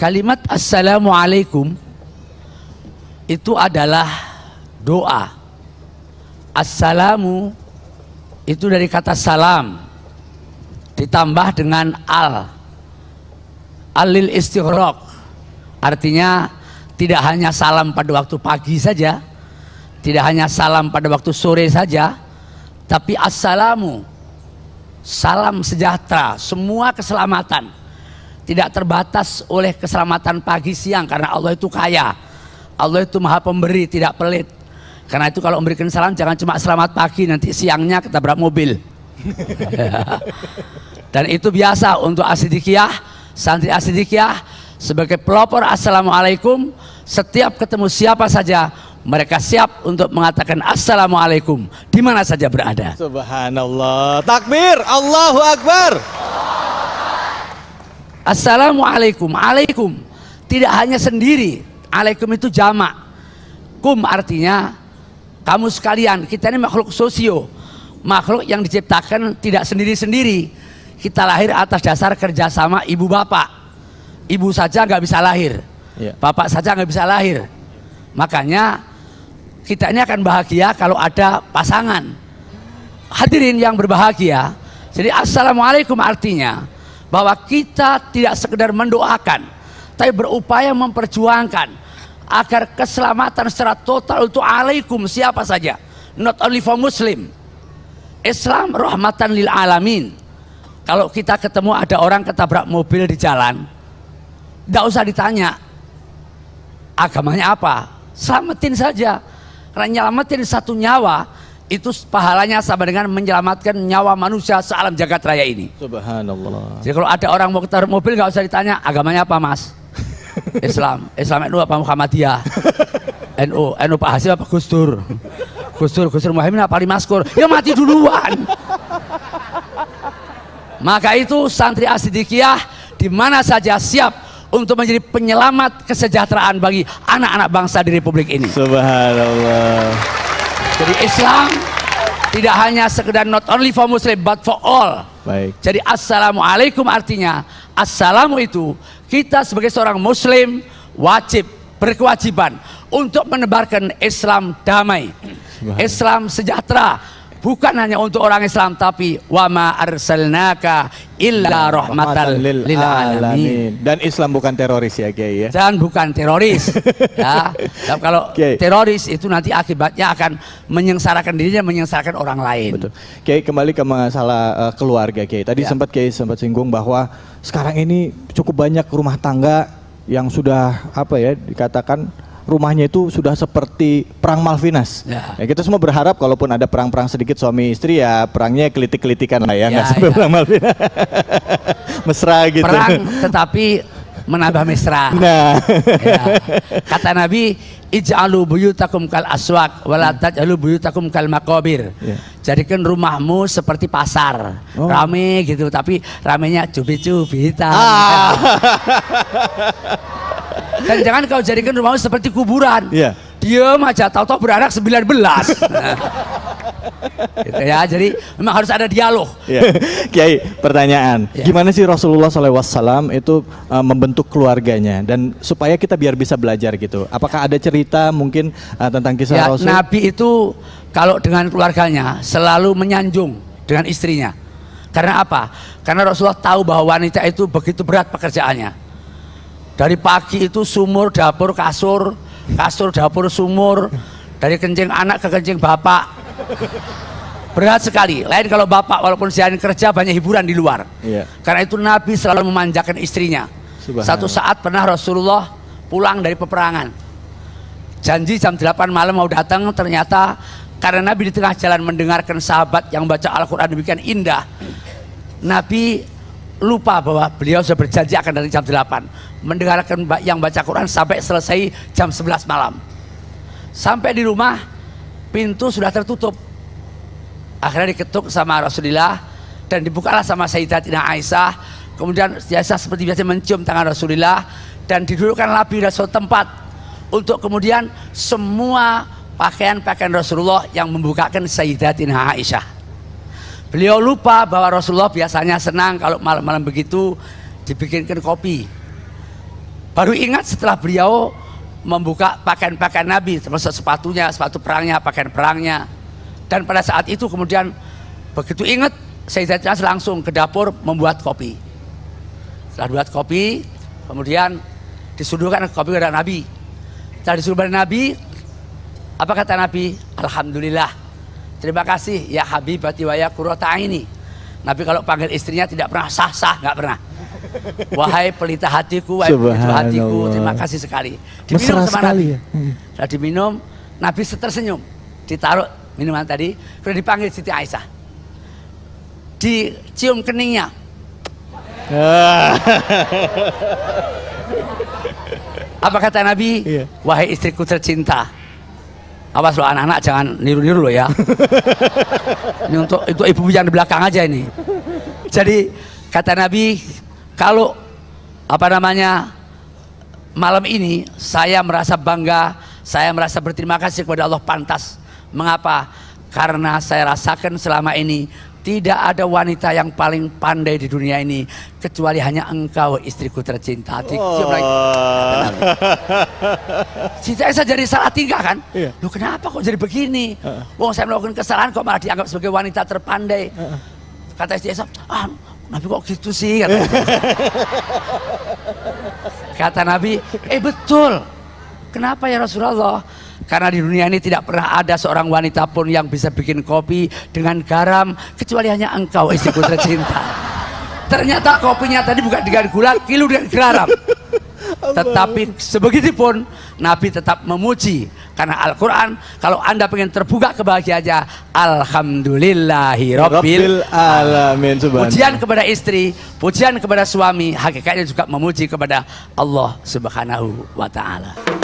Kalimat Assalamualaikum itu adalah doa. Assalamu itu dari kata salam ditambah dengan alil istighraq, artinya tidak hanya salam pada waktu pagi saja, tidak hanya salam pada waktu sore saja, tapi assalamu, salam sejahtera, semua keselamatan, tidak terbatas oleh keselamatan pagi siang, karena Allah itu kaya, Allah itu maha pemberi, tidak pelit. Karena itu kalau memberikan salam jangan cuma selamat pagi, nanti siangnya ketabrak mobil. Dan itu biasa untuk asidikiyah, santri asidikiyah sebagai pelopor assalamualaikum. Setiap ketemu siapa saja mereka siap untuk mengatakan assalamualaikum di mana saja berada. Subhanallah, takbir, Allahu Akbar. Assalamualaikum, alaikum tidak hanya sendiri, alaikum itu jamak, kum artinya kamu sekalian. Kita ini makhluk sosio, makhluk yang diciptakan tidak sendiri-sendiri. Kita lahir atas dasar kerjasama ibu bapak. Ibu saja nggak bisa lahir, bapak saja nggak bisa lahir. Makanya kita ini akan bahagia kalau ada pasangan. Hadirin yang berbahagia, jadi assalamualaikum artinya bahwa kita tidak sekedar mendoakan, tapi berupaya memperjuangkan agar keselamatan secara total untuk alaikum siapa saja, not only for Muslim. Islam rahmatan lil alamin. Kalau kita ketemu ada orang ketabrak mobil di jalan, tidak usah ditanya agamanya apa, selamatin saja. Karena nyelamatin satu nyawa itu pahalanya sama dengan menyelamatkan nyawa manusia sealam jagat raya ini. Subhanallah. Jadi kalau ada orang mau ketabrak mobil nggak usah ditanya agamanya apa mas. Islam NU apa Muhammadiyah? NU Pak Hasim apa Gus Dur? Gus Dur Muhaimin apa Ali Maskur? Ya mati duluan. Maka itu santri asidikiyah di mana saja siap untuk menjadi penyelamat kesejahteraan bagi anak-anak bangsa di Republik ini. Subhanallah. Jadi Islam tidak hanya sekedar not only for Muslim but for all. Baik. Jadi assalamualaikum artinya assalamu itu kita sebagai seorang Muslim wajib, berkewajiban untuk menebarkan Islam damai, Islam sejahtera. Bukan hanya untuk orang Islam, tapi wa ma arsalnaka illa rahmatan lil alamin. Dan Islam bukan teroris ya Kiai ya. Dan bukan teroris. Ya. Dan kalau teroris itu nanti akibatnya akan menyengsarakan dirinya, menyengsarakan orang lain. Betul. Kiai, kembali ke masalah keluarga Kiai. Tadi Kiai sempat singgung bahwa sekarang ini cukup banyak rumah tangga yang sudah dikatakan rumahnya itu sudah seperti perang Malvinas. Ya, kita semua berharap kalaupun ada perang-perang sedikit suami istri ya perangnya kelitik-kelitikan lah ya, nggak sampai perang Malvinas. Mesra gitu. Perang tetapi menambah mesra. Nah, kata Nabi, ij'alu buyutakum kal aswaq wala taj'alu buyutakum kal maqabir. Jadikan rumahmu seperti pasar, rame gitu, tapi ramenya cubit-cubitan. Dan jangan kau jadikan rumahmu seperti kuburan. Diam aja, tahu-tahu beranak 19. Gitu ya, jadi memang harus ada dialog. Kiai, pertanyaan, gimana sih Rasulullah SAW itu membentuk keluarganya dan supaya kita biar bisa belajar gitu? Apakah ada cerita mungkin tentang kisah Rasul? Nabi itu kalau dengan keluarganya selalu menyanjung dengan istrinya. Karena apa? Karena Rasulullah tahu bahwa wanita itu begitu berat pekerjaannya. Dari pagi itu sumur, dapur, kasur, dapur, sumur, dari kencing anak ke kencing bapak. Berat sekali. Lain kalau bapak walaupun sehari kerja banyak hiburan di luar. Karena itu Nabi selalu memanjakan istrinya. Satu saat pernah Rasulullah pulang dari peperangan. Janji jam 8 malam mau datang, ternyata karena Nabi di tengah jalan mendengarkan sahabat yang baca Al-Quran demikian indah, Nabi lupa bahwa beliau sudah berjanji akan dari jam 8 mendengarkan yang baca Quran sampai selesai jam 11 malam. Sampai di rumah pintu sudah tertutup, akhirnya diketuk sama Rasulullah dan dibukalah sama Sayyidatina Aisyah. Kemudian biasa seperti biasa mencium tangan Rasulullah dan didudukkan Nabi Rasul tempat untuk kemudian semua pakaian-pakaian Rasulullah yang membukakan Sayyidatina Aisyah. Beliau lupa bahwa Rasulullah biasanya senang kalau malam-malam begitu dibikinkan kopi. Baru ingat setelah beliau membuka pakaian-pakaian Nabi, termasuk sepatunya, sepatu perangnya, pakaian perangnya. Dan pada saat itu kemudian begitu ingat, Sayyidatina Aisyah langsung ke dapur membuat kopi. Setelah buat kopi, kemudian disuguhkan kopi kepada Nabi. Setelah disuruh kepada Nabi, apa kata Nabi? Alhamdulillah, terima kasih ya habibati wa ya qurrata aini. Nabi kalau panggil istrinya tidak pernah sah-sah, nggak pernah. Wahai pelita hatiku, wahai pelita hatiku, terima kasih sekali. Diminum Mesra sama sekali Nabi. ya. Setelah diminum, Nabi tersenyum. Ditaruh minuman tadi, kemudian dipanggil Siti Aisyah. Dicium keningnya. Apa kata Nabi? Iya. Wahai istriku tercinta. Awas lo anak-anak jangan niru-niru lo ya. Ini untuk itu ibu yang di belakang aja ini. Jadi kata Nabi, kalau apa namanya malam ini saya merasa bangga, saya merasa berterima kasih kepada Allah pantas. Mengapa? Karena saya rasakan selama ini tidak ada wanita yang paling pandai di dunia ini kecuali hanya engkau istriku tercinta. Siti Aisyah jadi salah tingkah kan? Iya. Loh kenapa kok jadi begini? Wong saya melakukan kesalahan kok malah dianggap sebagai wanita terpandai. Kata Siti Aisyah, Nabi kok gitu sih? Kata Nabi, betul. Kenapa ya Rasulullah? Karena di dunia ini tidak pernah ada seorang wanita pun yang bisa bikin kopi dengan garam kecuali hanya engkau istriku tercinta. Ternyata kopinya tadi bukan dengan gula, kilo dengan garam. Tetapi sebegitupun Nabi tetap memuji karena Al-Quran kalau anda pengen terbuka kebahagiaannya, alhamdulillahi rabbil alamin. Pujian kepada istri, pujian kepada suami, hakikatnya juga memuji kepada Allah Subhanahu wa ta'ala.